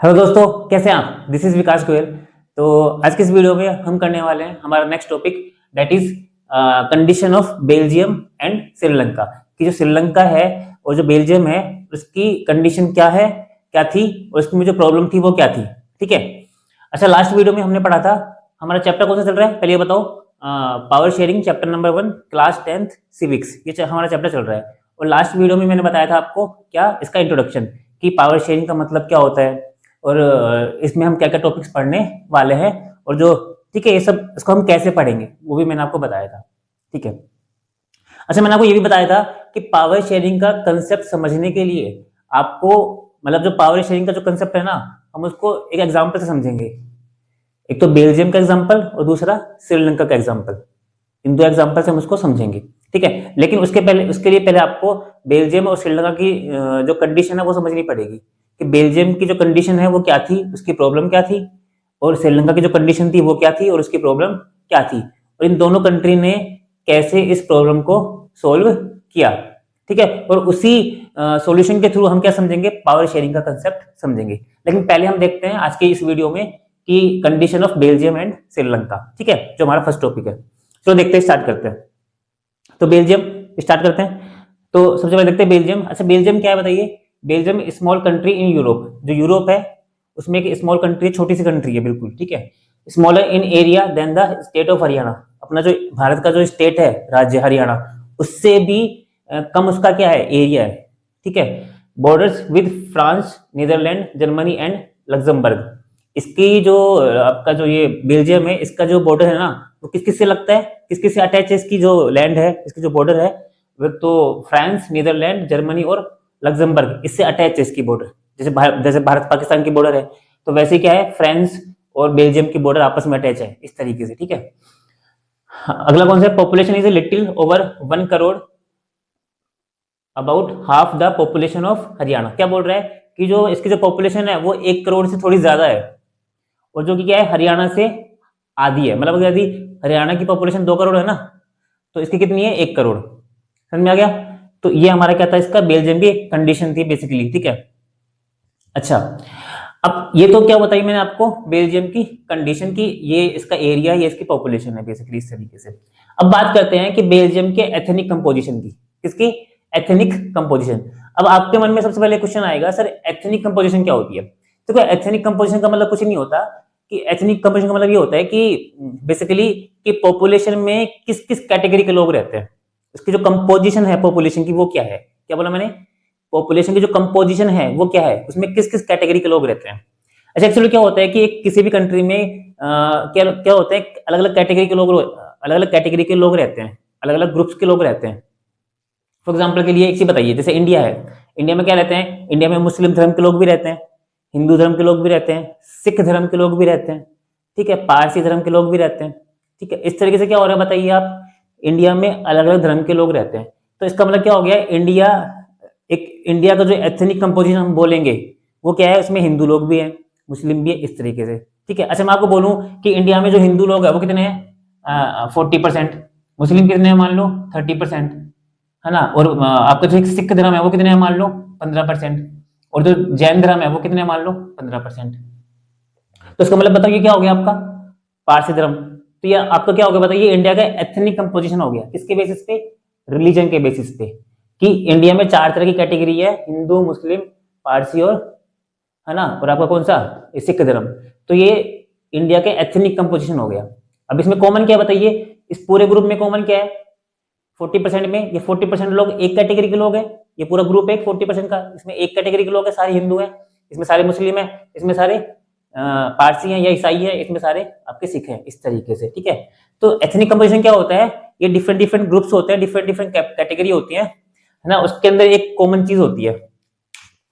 Hello दोस्तों, कैसे हैं आप। दिस इज विकास गोयल। तो आज के इस वीडियो में हम करने वाले हैं हमारा next topic, that is condition of Belgium and Sri Lanka. कि जो श्रीलंका है और जो बेल्जियम है उसकी कंडीशन क्या थी और उसकी में जो प्रॉब्लम थी वो क्या थी। ठीक है। अच्छा, लास्ट वीडियो में हमने पढ़ा था, हमारा चैप्टर कौन सा चल रहा है पहले ये बताओ। Power sharing chapter number 1, class 10th civics, ये हमारा चैप्टर चल रहा है। और लास्ट वीडियो में मैंने बताया था आपको क्या, इसका इंट्रोडक्शन, कि पावर शेयरिंग का मतलब क्या होता है और इसमें हम क्या क्या टॉपिक्स पढ़ने वाले हैं और जो, ठीक है, ये सब इसको हम कैसे पढ़ेंगे वो भी मैंने आपको बताया था। ठीक है। अच्छा, मैंने आपको ये भी बताया था कि पावर शेयरिंग का कंसेप्ट समझने के लिए आपको, मतलब जो पावर शेयरिंग का जो कंसेप्ट है ना, हम उसको एक एग्जांपल से समझेंगे। एक तो बेल्जियम का एग्जांपल और दूसरा श्रीलंका का एग्जांपल। इन दो एग्जांपल से हम उसको समझेंगे। ठीक है। लेकिन उसके लिए पहले आपको बेल्जियम और श्रीलंका की जो कंडीशन है वो समझनी पड़ेगी कि बेल्जियम की जो कंडीशन है वो क्या थी, उसकी प्रॉब्लम क्या थी, और श्रीलंका की जो कंडीशन थी वो क्या थी और उसकी प्रॉब्लम क्या थी, और इन दोनों कंट्री ने कैसे इस प्रॉब्लम को सोल्व किया। ठीक है। और उसी सॉल्यूशन के थ्रू हम क्या समझेंगे, पावर शेयरिंग का कंसेप्ट समझेंगे। लेकिन पहले हम देखते हैं आज के इस वीडियो में कि condition of Belgium and Sri Lanka. ठीक है, जो हमारा फर्स्ट टॉपिक है। चलो देखते हैं, स्टार्ट करते हैं। तो बेल्जियम स्टार्ट करते हैं। तो सबसे पहले देखते हैं बेल्जियम। अच्छा, बेल्जियम क्या है बताइए। Belgium small country in Europe. जो यूरोप है उसमें एक स्मॉल कंट्री है, छोटी सी कंट्री है बिल्कुल। ठीक है। Smaller in area than the state of Haryana. अपना जो भारत का जो स्टेट है, राज्य हरियाणा, उससे भी कम उसका क्या है, एरिया है। ठीक है। Borders with France, Netherland, Germany and Luxembourg. इसकी जो आपका जो ये बेल्जियम है, इसका जो बॉर्डर है ना, वो किस किस से लगता है, किस किस से अटैच है, इसकी जो लैंड है, इसकी जो बॉर्डर है वो तो फ्रांस, नीदरलैंड, जर्मनी और लग्जमबर्ग, इससे अटैच है इसकी बॉर्डर। जैसे भारत पाकिस्तान की बॉर्डर है, तो वैसे क्या है, फ्रांस और बेल्जियम की बॉर्डर आपस में अटैच है इस तरीके से। ठीक है। अगला कौन सा, population is a little over 1 crore, about half the population of Haryana. क्या बोल रहा है कि जो इसकी जो पॉपुलेशन है वो 1 करोड़ से थोड़ी ज्यादा है, और जो कि क्या है, हरियाणा से आधी है। मतलब यदि हरियाणा की पॉपुलेशन 2 करोड़ है ना, तो इसकी कितनी है, 1 करोड़। समझ में आ गया। तो ये हमारा क्या था, इसका बेल्जियम की कंडीशन थी बेसिकली। ठीक है। अच्छा, अब ये तो क्या बताई मैंने आपको, बेल्जियम की कंडीशन की, ये इसका एरिया, ये इसकी पॉपुलेशन है बेसिकली इस तरीके से। अब बात करते हैं कि बेल्जियम के एथनिक कंपोजिशन की। किसकी, एथनिक कंपोजिशन। अब आपके मन में सबसे पहले क्वेश्चन आएगा, सर एथनिक कंपोजिशन क्या होती है। तो क्या एथनिक कंपोजिशन का मतलब कुछ नहीं होता, कि एथनिक कंपोजिशन का मतलब ये होता है कि बेसिकली कि पॉपुलेशन में किस किस कैटेगरी के लोग रहते हैं, उसकी जो कंपोजिशन है पॉपुलेशन की वो क्या है। क्या बोला मैंने, पॉपुलेशन की जो कंपोजिशन है वो क्या है, उसमें किस किस कैटेगरी के लोग रहते हैं। अच्छा, एक्चुअली क्या होता है कि किसी भी कंट्री में क्या क्या होता है, अलग अलग कैटेगरी के लोग, अलग अलग कैटेगरी के लोग रहते हैं, अलग अलग ग्रुप्स के लोग रहते हैं। फॉर एग्जाम्पल के लिए एक चीज बताइए, जैसे इंडिया है, इंडिया में क्या रहते हैं, इंडिया में मुस्लिम धर्म के लोग भी रहते हैं, हिंदू धर्म के लोग भी रहते हैं, सिख धर्म के लोग भी रहते हैं, ठीक है, पारसी धर्म के लोग भी रहते हैं। ठीक है। इस तरीके से क्या हो रहा है बताइए आप, इंडिया में अलग अलग धर्म के लोग रहते हैं। तो इसका मतलब क्या हो गया, इंडिया का जो एथनिक कंपोजिशन हम बोलेंगे वो क्या है, उसमें हिंदू लोग भी हैं, मुस्लिम भी है, इस तरीके से। ठीक है। अच्छा, मैं आपको बोलूं कि इंडिया में जो हिंदू लोग है वो कितने हैं, 40%, मुस्लिम कितने हैं मान लो 30%, है ना, और आपका जो एक सिख धर्म है वो कितने हैं मान लो 15%, और जो जैन धर्म है वो कितने हैं मान लो 15%। तो इसका मतलब बताइए क्या हो गया आपका, पारसी धर्म। तो ये आपका क्या हो गया बताइए, इंडिया का एथनिक कंपोजिशन हो गया। किसके बेसिस पे, रिलीजन के बेसिस पे, कि इंडिया में 4 तरह की कैटेगरी है, हिंदू, मुस्लिम, पारसी और, है ना, और आपका कौन सा, सिख धर्म। तो ये इंडिया के एथनिक कंपोजिशन हो गया। अब इसमें कॉमन क्या बताइए, इस पूरे ग्रुप में कॉमन क्या है, 40% में ये 40% लोग एक कैटेगरी के लोग हैं, ये पूरा ग्रुप है 40% का, इसमें एक कैटेगरी के लोग हैं, सारे हिंदू हैं, इसमें सारे मुस्लिम हैं, इसमें सारे पारसी हैं या ईसाई है, इसमें सारे आपके सिख हैं, इस तरीके से। ठीक है। तो एथनिक कंपोजिशन क्या होता है, ये डिफरेंट डिफरेंट ग्रुप्स होते हैं, डिफरेंट डिफरेंट कैटेगरी होती है ना, उसके अंदर एक कॉमन चीज होती है,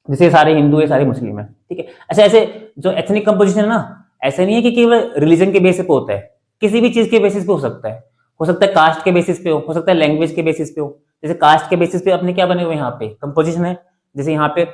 जैसे सारे हिंदू है, सारे मुस्लिम है। ठीक है। अच्छा, ऐसे जो एथनिक कंपोजिशन है ना, ऐसा नहीं है कि केवल रिलीजन के बेसिस पे होता है, किसी भी चीज के बेसिस पे हो सकता है। हो सकता है कास्ट के बेसिस पे हो सकता है लैंग्वेज के बेसिस पे हो। जैसे कास्ट के बेसिस पे अपने क्या बने हुए यहाँ पे कंपोजिशन है, जैसे यहाँ पे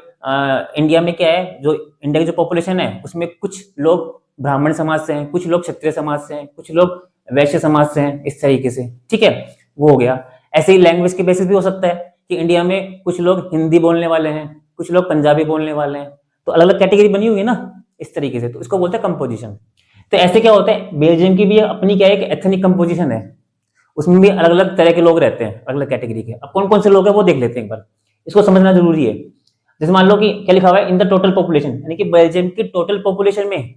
इंडिया में क्या है, जो इंडिया की जो पॉपुलेशन है उसमें कुछ लोग ब्राह्मण समाज से हैं, कुछ लोग क्षत्रिय समाज से हैं, कुछ लोग वैश्य समाज से हैं, इस तरीके से। ठीक है, वो हो गया। ऐसे ही लैंग्वेज के बेसिस भी हो सकता है कि इंडिया में कुछ लोग हिंदी बोलने वाले हैं, कुछ लोग पंजाबी बोलने वाले हैं, तो अलग अलग कैटेगरी बनी हुई है ना। इस तरीके से, तो इसको बोलते हैं कंपोजिशन। तो ऐसे क्या होता है, बेल्जियम की भी अपनी क्या है, एक एथनिक कंपोजिशन है, उसमें भी अलग अलग तरह के लोग रहते हैं, अलग अलग कैटेगरी के। अब कौन कौन से लोग हैं वो देख लेते हैं एक बार, इसको समझना जरूरी है। जैसे मान लो कि क्या लिखा हुआ है, इन द टोटल पॉपुलेशन, यानी कि बेल्जियम की टोटल पॉपुलेशन में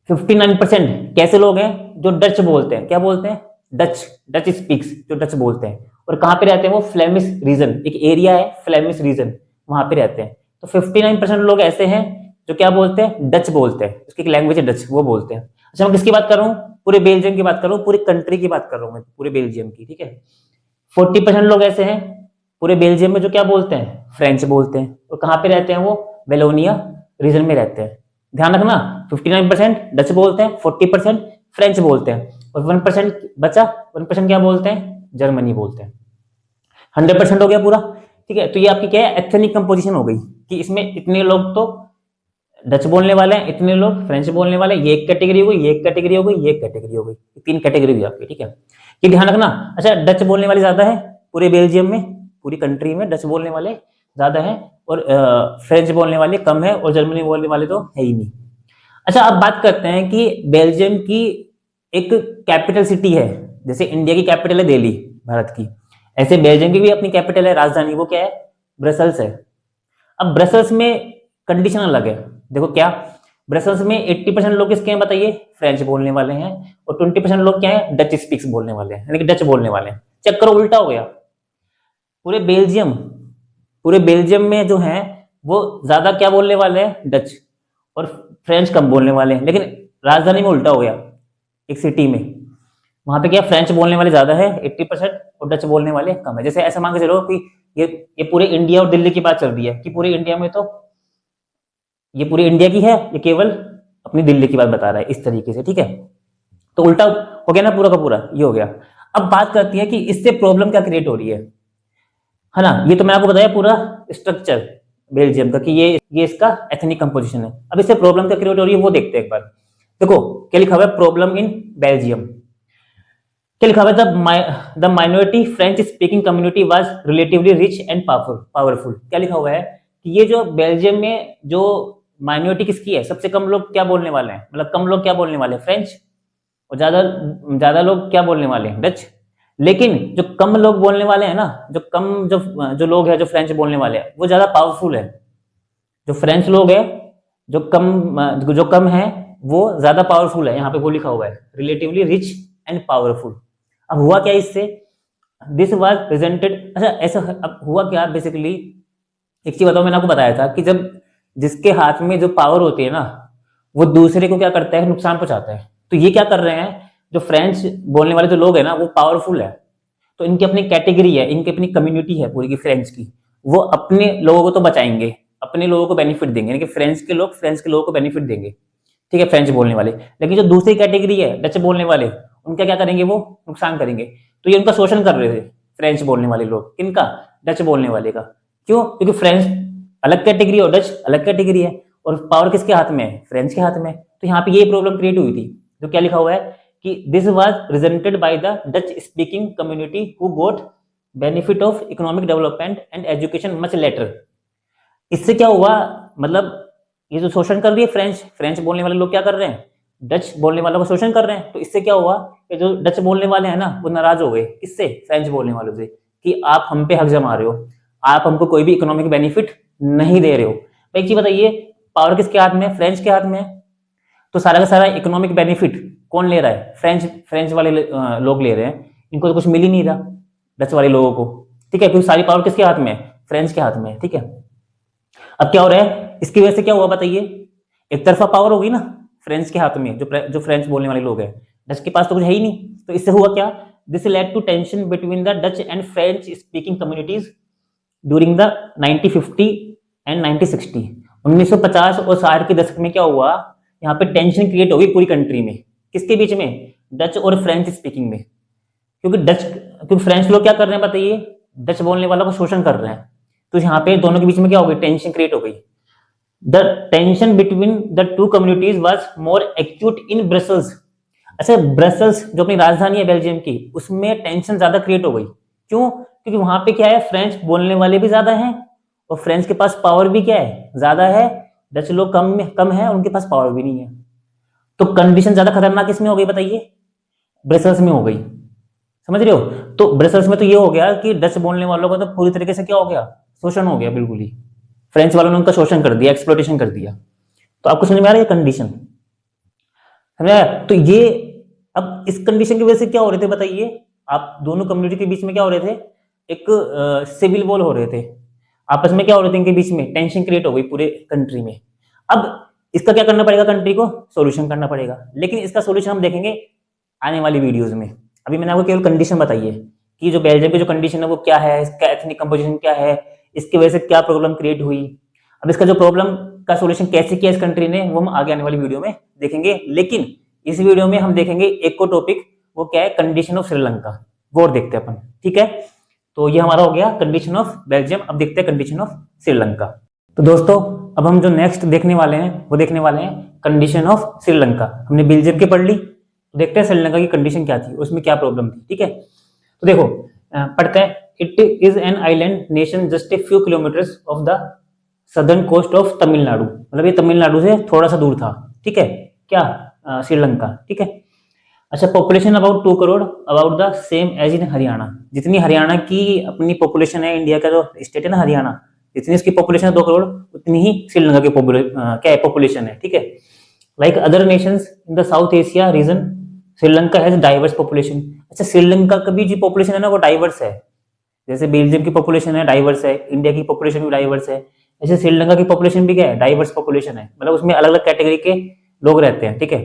59% कैसे लोग हैं जो डच बोलते हैं, क्या बोलते हैं, डच, डच स्पीक्स, जो डच बोलते हैं। और कहाँ पे रहते हैं वो, फ्लेमिश रीजन, एक एरिया है फ्लेमिश रीजन, वहां पे रहते हैं। तो 59% लोग ऐसे हैं जो क्या बोलते हैं, डच बोलते हैं, उसकी एक लैंग्वेज है डच, वो बोलते हैं। अच्छा मैं किसकी बात कर रहा हूँ, पूरे बेल्जियम की बात कर रहा हूँ, पूरी कंट्री की बात कर रहा हूँ मैं, पूरे बेल्जियम की, ठीक है। 40% लोग ऐसे हैं पूरे बेल्जियम में जो क्या बोलते हैं, फ्रेंच बोलते हैं। और कहाँ पे रहते हैं वो, वेलोनिया रीजन में रहते हैं। ध्यान रखना, 59% डच बोलते हैं, 40% फ्रेंच बोलते हैं, और 1% बचा, 1% क्या बोलते हैं, जर्मनी बोलते हैं। 100% हो गया पूरा, ठीक है। तो ये आपकी क्या है, एथनिक कंपोजिशन हो गई, कि इसमें इतने लोग तो डच बोलने वाले हैं, इतने लोग फ्रेंच बोलने वाले, ये एक कैटेगरी हो गई, ये एक कैटेगरी हो गई, ये एक कैटेगरी हो गई, 3 कैटेगरी हुई आपकी, ठीक है। ये ध्यान रखना। अच्छा डच बोलने वाले ज्यादा है पूरे बेल्जियम में, पूरी कंट्री में डच बोलने वाले ज्यादा है, और फ्रेंच बोलने वाले कम है, और जर्मनी बोलने वाले तो है ही नहीं। अच्छा अब बात करते हैं कि बेल्जियम की एक कैपिटल सिटी है, जैसे इंडिया की कैपिटल है दिल्ली भारत की, ऐसे बेल्जियम की भी अपनी कैपिटल है, राजधानी, वो क्या है, ब्रसल्स है। अब ब्रसल्स में कंडीशन अलग है, देखो क्या, ब्रसल्स में 80% लोग किसके हैं बताइए, फ्रेंच बोलने वाले हैं, और 20% लोग क्या है, डच स्पीक्स बोलने वाले हैं, यानी कि डच बोलने वाले हैं। चेक करो उल्टा हो गया, पूरे बेल्जियम, पूरे बेल्जियम में जो है वो ज्यादा क्या बोलने वाले हैं, डच, और फ्रेंच कम बोलने वाले हैं। लेकिन राजधानी में उल्टा हो गया, एक सिटी में, वहां पे क्या फ्रेंच बोलने वाले ज्यादा है 80%, और डच बोलने वाले कम है। जैसे ऐसा मान के चलो कि ये पूरे इंडिया और दिल्ली की बात चल रही है, कि पूरे इंडिया में तो ये पूरी इंडिया की है, ये केवल अपनी दिल्ली की बात बता रहा है, इस तरीके से, ठीक है। तो उल्टा हो गया ना पूरा का पूरा, ये हो गया। अब बात करती है कि इससे प्रॉब्लम क्या क्रिएट हो रही है ना। ये तो मैंने आपको बताया पूरा स्ट्रक्चर बेल्जियम का, कि ये इसका एथनिक कंपोजिशन है। अब इससे प्रॉब्लम क्या क्रिएट हो रही है वो देखते हैं एक बार। देखो क्या लिखा हुआ है, प्रॉब्लम इन बेल्जियम, क्या लिखा हुआ है, the minority French speaking community was relatively rich and powerful. क्या लिखा हुआ है कि ये जो बेल्जियम में जो माइनॉरिटी किसकी है, सबसे कम लोग क्या बोलने वाले हैं, मतलब कम लोग क्या बोलने वाले हैं, फ्रेंच, और ज्यादा ज्यादा लोग क्या बोलने वाले हैं, डच। लेकिन जो कम लोग बोलने वाले हैं ना, जो कम जो लोग हैं जो फ्रेंच बोलने वाले हैं, वो ज्यादा पावरफुल है। जो फ्रेंच लोग है जो कम है वो ज्यादा पावरफुल है, यहाँ पे वो लिखा हुआ है, रिलेटिवली रिच एंड पावरफुल। अब हुआ क्या इससे, दिस वाज प्रेजेंटेड, अच्छा ऐसा अब हुआ क्या बेसिकली, एक चीज बताओ, मैंने आपको बताया था कि जब जिसके हाथ में जो पावर होती है ना, वो दूसरे को क्या करता है, नुकसान पहुंचाता है। तो ये क्या कर रहे हैं, जो फ्रेंच बोलने वाले जो लोग हैं ना, वो पावरफुल है, तो इनकी अपनी कैटेगरी है, इनकी अपनी कम्युनिटी है पूरी की फ्रेंच की, वो अपने लोगों को तो बचाएंगे, अपने लोगों को बेनिफिट देंगे, यानी कि फ्रेंच के लोगों को बेनिफिट देंगे, ठीक है, फ्रेंच बोलने वाले। लेकिन जो दूसरी कैटेगरी है डच बोलने वाले, उनका क्या करेंगे, वो नुकसान करेंगे। तो ये उनका शोषण कर रहे थे फ्रेंच बोलने वाले लोग, किनका, डच बोलने वाले का। क्यों, क्योंकि फ्रेंच अलग कैटेगरी और डच अलग कैटेगरी है, और पावर किसके हाथ में है, फ्रेंच के हाथ में। तो यहाँ पे ये प्रॉब्लम क्रिएट हुई थी। जो क्या लिखा हुआ है कि this was presented by the Dutch speaking community who got benefit of economic development and education much later. इससे क्या हुआ, मतलब ये जो शोषण कर रही है फ्रेंच बोलने वाले लोग क्या कर रहे हैं, डच बोलने वालों का शोषण कर रहे हैं। तो इससे क्या हुआ कि जो डच बोलने वाले हैं ना, वो नाराज हो गए, किससे, फ्रेंच बोलने वालों से, कि आप हम पे हक जमा रहे हो, आप हमको कोई भी इकोनॉमिक बेनिफिट नहीं दे रहे हो। एक चीज बताइए, पावर किसके हाथ में है, फ्रेंच के हाथ में है, तो सारा का सारा इकोनॉमिक बेनिफिट कौन ले रहा है, फ्रेंच वाले लोग ले रहे हैं, इनको तो कुछ मिल ही नहीं रहा डच वाले लोगों को, ठीक है, क्योंकि सारी पावर किसके हाथ में है, फ्रेंच के हाथ में है, ठीक है। अब क्या हो रहा है, इसकी वजह से क्या हुआ बताइए, एक तरफा पावर होगी ना फ्रेंच के हाथ में, जो फ्रेंच बोलने वाले लोग हैं, डच के पास तो कुछ है ही नहीं। तो इससे हुआ क्या, this led to tension between the Dutch and French speaking communities during the 1950 and 1960। 1950 और 60 के दशक में क्या हुआ, यहाँ पे टेंशन क्रिएट होगी पूरी कंट्री में, किसके बीच में, डच और फ्रेंच स्पीकिंग में। क्योंकि फ्रेंच लोग क्या कर रहे हैं बताइए, डच बोलने वालों को शोषण कर रहे हैं। तो यहाँ पे दोनों के बीच में क्या हो गई, टेंशन क्रिएट हो गई। The tension between the two communities was more acute in Brussels. अच्छा ब्रसल्स जो अपनी राजधानी है बेल्जियम की, उसमें टेंशन ज्यादा क्रिएट हो गई। क्यों, क्योंकि वहां पे क्या है, फ्रेंच बोलने वाले भी ज्यादा हैं, और फ्रेंच के पास पावर भी क्या है, ज्यादा है, डच लोग कम है, उनके पास पावर भी नहीं है। तो कंडीशन ज्यादा खतरनाक किसमें हो गई बताइए? ब्रसल्स में हो गई। समझ रहे हो? तो ब्रसल्स में तो ये हो गया कि डच बोलने वालों का तो पूरी तरीके से क्या हो गया, शोषण हो गया बिल्कुल ही। फ्रेंच वालों ने उनका शोषण कर दिया, एक्सप्लोइटेशन कर दिया। तो आपको समझ में आ रहा है कंडीशन? समझ आया? तो ये अब इस कंडीशन की वजह से क्या हो रहे थे बताइए? आप दोनों कम्युनिटी के बीच में क्या हो रहे थे? एक सिविल वॉर हो रहे थे आपस में। क्या हो रहे थे इनके बीच में? टेंशन क्रिएट हो गई पूरे कंट्री में। अब इसका क्या करना पड़ेगा? कंट्री को सॉल्यूशन करना पड़ेगा। लेकिन इसका सॉल्यूशन हम देखेंगे आने वाली वीडियोस में। अभी मैंने आपको केवल कंडीशन बताई है कि जो बेल्जियम की जो कंडीशन है वो क्या है, इसका एथनिक कंपोजिशन क्या है, इसकी वजह से क्या प्रॉब्लम क्रिएट हुई। अब इसका जो प्रॉब्लम का सॉल्यूशन कैसे किया इस कंट्री ने, वो हम आगे आने वाली वीडियो में देखेंगे। लेकिन इस वीडियो में हम देखेंगे एक को टॉपिक, वो क्या है? Condition of Sri Lanka. वो और देखते हैं अपन। ठीक है, तो ये हमारा हो गया कंडीशन ऑफ बेल्जियम। अब देखते हैं कंडीशन ऑफ श्रीलंका। तो दोस्तों अब हम जो नेक्स्ट देखने वाले हैं वो देखने वाले हैं कंडीशन ऑफ श्रीलंका। हमने बेल्जियम की पढ़ ली, तो देखते हैं श्रीलंका की कंडीशन क्या थी, उसमें क्या प्रॉब्लम थी। ठीक है, तो देखो पढ़ते हैं। It is an island nation just a few kilometers off the southern coast of Tamil Nadu. मतलब ये तमिलनाडु से थोड़ा सा दूर था। ठीक है, क्या? श्रीलंका। ठीक है, अच्छा, population about 2 crore, about the same as in Haryana. जितनी हरियाणा की अपनी पॉपुलेशन है, इंडिया का जो स्टेट है ना हरियाणा, जितनी इसकी पॉपुलेशन है 2 करोड़, उतनी ही श्रीलंका की क्या है पॉपुलेशन है। ठीक है, like other Nations in the south Asia region, Sri Lanka has diverse population. अच्छा, श्रीलंका का भी जो पॉपुलेशन है ना वो डाइवर्स है। जैसे बेल्जियम की पॉपुलेशन है डाइवर्स है, इंडिया की पॉपुलेशन भी डाइवर्स है, ऐसे श्रीलंका की पॉपुलेशन भी क्या है? डाइवर्स पॉपुलेशन है। मतलब उसमें अलग अलग कैटेगरी के लोग रहते हैं। ठीक है,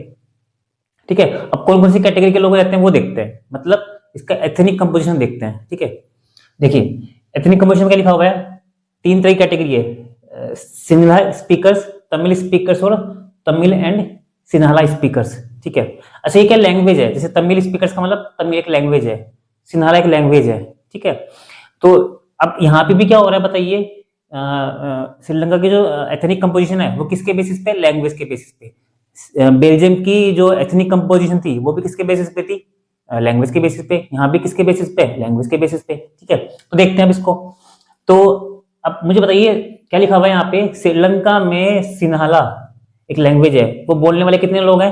ठीक है। अब कौन कौन सी कैटेगरी के लोग रहते हैं वो देखते हैं, मतलब इसका एथनिक कंपोजिशन देखते हैं। ठीक है, देखिए एथनिक कंपोजिशन क्या लिखा हुआ है? 3 तरह की कैटेगरी है, सिन्हाला स्पीकर्स, तमिल स्पीकर्स और तमिल एंड सिन्हाला स्पीकर्स। ठीक है, अच्छा ये क्या लैंग्वेज है? जैसे तमिल स्पीकर्स का मतलब तमिल एक लैंग्वेज है, सिन्हाला एक लैंग्वेज है। ठीक है, तो अब यहाँ पे भी क्या हो रहा है बताइए? श्रीलंका की जो एथनिक कंपोजिशन है वो किसके बेसिस पे? लैंग्वेज के बेसिस पे। बेल्जियम की जो एथनिक कंपोजिशन थी वो भी किसके बेसिस पे थी? लैंग्वेज के बेसिस पे। यहाँ भी किसके बेसिस पे? लैंग्वेज के बेसिस पे। ठीक है, तो देखते हैं अब इसको। तो अब मुझे बताइए क्या लिखा हुआ है यहाँ पे? श्रीलंका में सिन्हाला एक लैंग्वेज है, वो बोलने वाले कितने लोग हैं?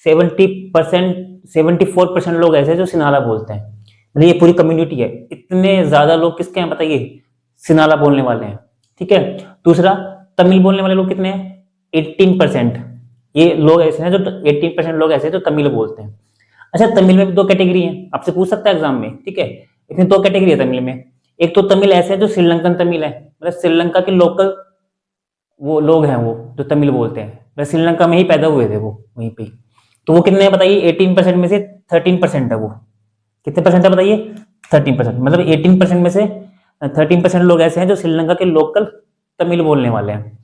70%, 74% लोग ऐसे जो सिन्हाला बोलते हैं। मतलब ये पूरी कम्युनिटी है, इतने ज्यादा लोग किसके हैं बताइए? सिन्हाला बोलने वाले हैं। ठीक है, दूसरा तमिल बोलने वाले लोग कितने हैं? 18%। ये लोग ऐसे हैं जो 18% लोग ऐसे हैं जो तमिल बोलते हैं। अच्छा, तमिल में भी 2 कैटेगरी है, आपसे पूछ सकता है एग्जाम में। ठीक है, इसमें 2 कैटेगरी है तमिल में। एक तो तमिल ऐसे है जो श्रीलंकन तमिल है, मतलब श्रीलंका के लोकल वो लोग हैं वो जो तमिल बोलते हैं, मतलब श्रीलंका में ही पैदा हुए थे वो वहीं पे। तो वो कितने हैं बताइए? 18% में से 13% है वो। कितने परसेंट है बताइए? 13%। मतलब 18% में से 13% लोग ऐसे हैं जो श्रीलंका के लोकल तमिल बोलने वाले हैं।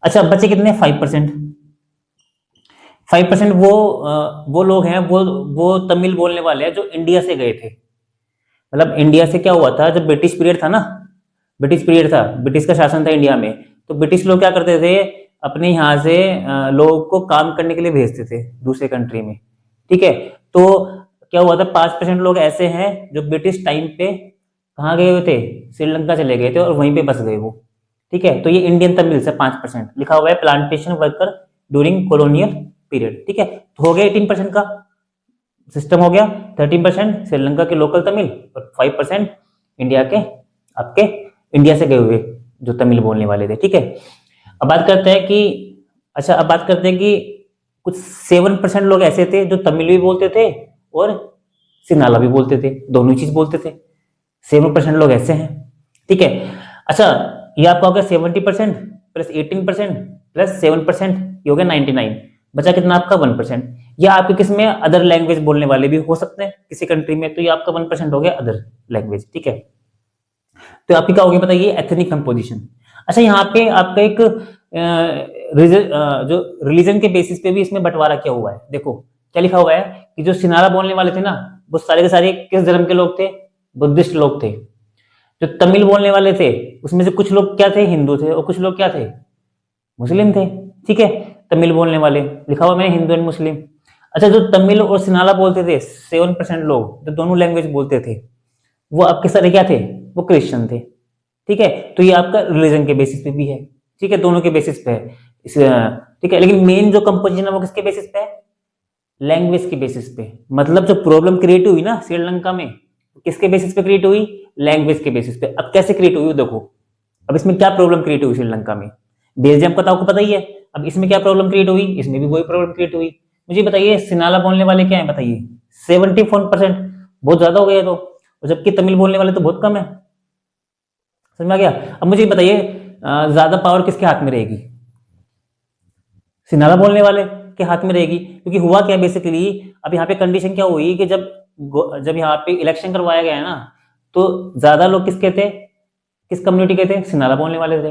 अच्छा, बचे कितने? 5%। 5% वो लोग हैं, वो तमिल बोलने वाले हैं जो इंडिया से गए थे। मतलब इंडिया से क्या हुआ था, जब ब्रिटिश पीरियड था ना, ब्रिटिश पीरियड था, ब्रिटिश का शासन था इंडिया में, तो ब्रिटिश लोग क्या करते थे? अपने यहाँ से लोगों को काम करने के लिए भेजते थे दूसरे कंट्री में। ठीक है, तो क्या हुआ था? 5% लोग ऐसे हैं जो ब्रिटिश टाइम पे कहाँ गए हुए थे? श्रीलंका चले गए थे और वहीं पे बस गए वो। ठीक है, तो ये इंडियन तमिल से 5% लिखा हुआ है, plantation worker during colonial period. ठीक है, तो हो गया 18% का सिस्टम हो गया। 13% श्रीलंका के लोकल तमिल और 5% इंडिया के आपके इंडिया से गए हुए जो तमिल बोलने वाले थे। ठीक है, अब बात करते हैं कि अच्छा अब बात करते हैं कि कुछ 7% लोग ऐसे थे जो तमिल भी बोलते थे और सिन्हाला भी बोलते थे, दोनों चीज बोलते थे। 7% लोग ऐसे हैं। ठीक है, अच्छा ये आपका हो गया 70% प्लस 18% प्लस 7%, ये हो गया 99। बचा कितना आपका? 1%। या आपके किस में अदर लैंग्वेज बोलने वाले भी हो सकते हैं किसी कंट्री में, तो ये आपका 1% हो गया अदर लैंग्वेज। ठीक है, तो आपकी क्या होगी बताइए? Ethnic composition. अच्छा, यहाँ पे आपका एक जो रिलीजन के बेसिस पे भी इसमें बंटवारा किया हुआ है। देखो क्या लिखा हुआ है कि जो सिन्हाला बोलने वाले थे ना, वो सारे के सारे किस धर्म के लोग थे? बुद्धिस्ट लोग थे। जो तमिल बोलने वाले थे उसमें से कुछ लोग क्या थे? हिंदू थे, और कुछ लोग क्या थे? मुस्लिम थे। ठीक है, तमिल बोलने वाले लिखा हुआ मैंने हिंदू एंड मुस्लिम। अच्छा, जो तमिल और सिन्हाला बोलते थे 7% लोग जो दोनों लैंग्वेज बोलते थे, वो आपके सारे क्या थे? वो क्रिश्चियन थे। ठीक है, तो ये आपका रिलीजन के बेसिस पे भी है। ठीक है, दोनों के बेसिस पे है। ठीक है, लेकिन मेन जो कंपोजिशन है वो किसके बेसिस पे है? लैंग्वेज के बेसिस पे। मतलब जो प्रॉब्लम क्रिएट हुई ना श्रीलंका में, किसके बेसिस पे क्रिएट हुई? लैंग्वेज के बेसिस पे। अब कैसे क्रिएट हुई देखो, अब इसमें क्या प्रॉब्लम क्रिएट हुई श्रीलंका में? बेल्जियम का तो आपको पता ही है। अब इसमें क्या प्रॉब्लम क्रिएट हुई? इसमें भी वही प्रॉब्लम क्रिएट हुई। मुझे बताइए सिनाला बोलने वाले क्या है बताइए? 74%। बहुत ज्यादा हो गया तो, जबकि तमिल बोलने वाले तो बहुत कम है। समझ में आ गया? अब मुझे बताइए ज्यादा पावर किसके हाथ में रहेगी? सिनारा बोलने वाले के हाथ में रहेगी। क्योंकि हुआ क्या बेसिकली, अब यहाँ पे कंडीशन क्या हुई कि जब यहाँ पे इलेक्शन करवाया गया है ना, तो ज्यादा लोग किसके थे, किस कम्युनिटी के थे? सिनारा बोलने वाले थे।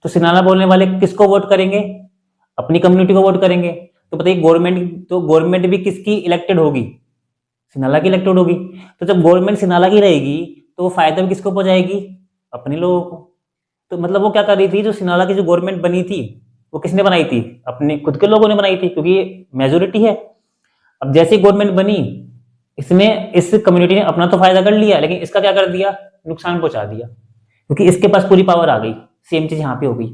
तो सिनारा बोलने वाले किसको वोट करेंगे? अपनी कम्युनिटी को वोट करेंगे। तो बताइए गवर्नमेंट भी किसकी इलेक्टेड होगी? सिनाला की इलेक्टेड होगी। तो जब गवर्नमेंट सिनाला की रहेगी तो वो फायदा भी किसको पहुंचाएगी? अपने लोगों को। तो मतलब वो क्या कर रही थी, जो सिनाला की जो गवर्नमेंट बनी थी वो किसने बनाई थी? अपने खुद के लोगों ने बनाई थी, क्योंकि ये मेजोरिटी है। अब जैसे गवर्नमेंट बनी, इसने इस कम्युनिटी ने अपना तो फायदा कर लिया, लेकिन इसका क्या कर दिया? नुकसान पहुंचा दिया, क्योंकि इसके पास पूरी पावर आ गई। सेम चीज यहाँ पे हो गई।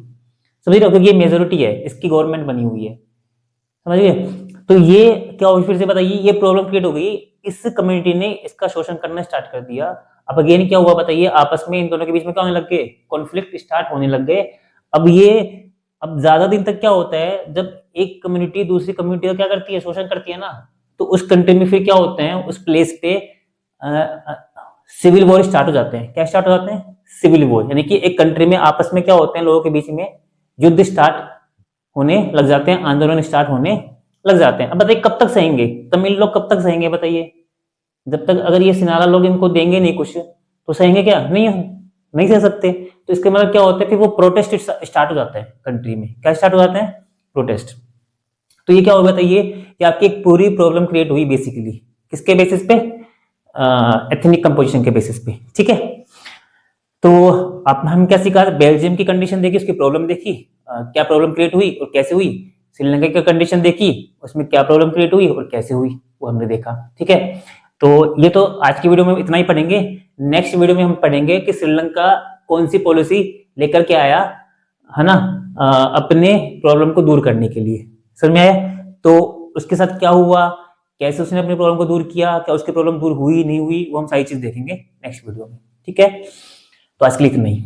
समझ रहे हो? क्योंकि ये मेजोरिटी है, इसकी गवर्नमेंट बनी हुई है। समझ गए? तो ये क्या हुई फिर से बताइए, ये प्रॉब्लम क्रिएट हो गई। इस कम्युनिटी ने इसका शोषण करना स्टार्ट कर दिया। अब अगेन क्या हुआ बताइए, आपस में इन दोनों के बीच में क्या होने लग गए? कॉन्फ्लिक्ट स्टार्ट होने लग गए। अब ज्यादा दिन तक क्या होता है, जब एक कम्युनिटी दूसरी कम्युनिटी का क्या करती है? शोषण करती है ना, तो उस कंट्री में फिर क्या होते हैं, उस प्लेस पे सिविल वॉर स्टार्ट हो जाते हैं। क्या स्टार्ट हो जाते हैं? Civil war. यानी कि एक कंट्री में आपस में क्या होते हैं, लोगों के बीच में युद्ध स्टार्ट होने लग जाते हैं, आंदोलन स्टार्ट होने लग जाते हैं। अब बताइए कब तक सहेंगे तमिल लोग? कब तक सहेंगे बताइए? जब तक अगर ये सिनारा लोग इनको देंगे नहीं कुछ, तो सहेंगे क्या? नहीं सह सकते। तो इसके मतलब क्या होता है, फिर वो प्रोटेस्ट स्टार्ट हो जाता है कंट्री में। क्या स्टार्ट हो जाते हैं? प्रोटेस्ट। तो ये क्या होगा बताइए, कि आपकी एक पूरी प्रॉब्लम क्रिएट हुई बेसिकली किसके बेसिस पे? एथनिक कंपोजिशन के बेसिस पे। ठीक है, तो आप हम क्या सीखा? बेल्जियम की कंडीशन देखी, उसकी प्रॉब्लम देखी, क्या प्रॉब्लम क्रिएट हुई और कैसे हुई। श्रीलंका की कंडीशन देखी, उसमें क्या प्रॉब्लम क्रिएट हुई और कैसे हुई, वो हमने देखा। ठीक है, तो ये तो आज की वीडियो में इतना ही पढ़ेंगे। नेक्स्ट वीडियो में हम पढ़ेंगे कि श्रीलंका कौन सी पॉलिसी लेकर के आया है ना, अपने प्रॉब्लम को दूर करने के लिए। समझ में आया? तो उसके साथ क्या हुआ, कैसे उसने अपनी प्रॉब्लम को दूर किया, क्या उसकी प्रॉब्लम दूर हुई नहीं हुई, वो हम सारी चीज देखेंगे नेक्स्ट वीडियो में। ठीक है, तो आज के लिए इतना ही।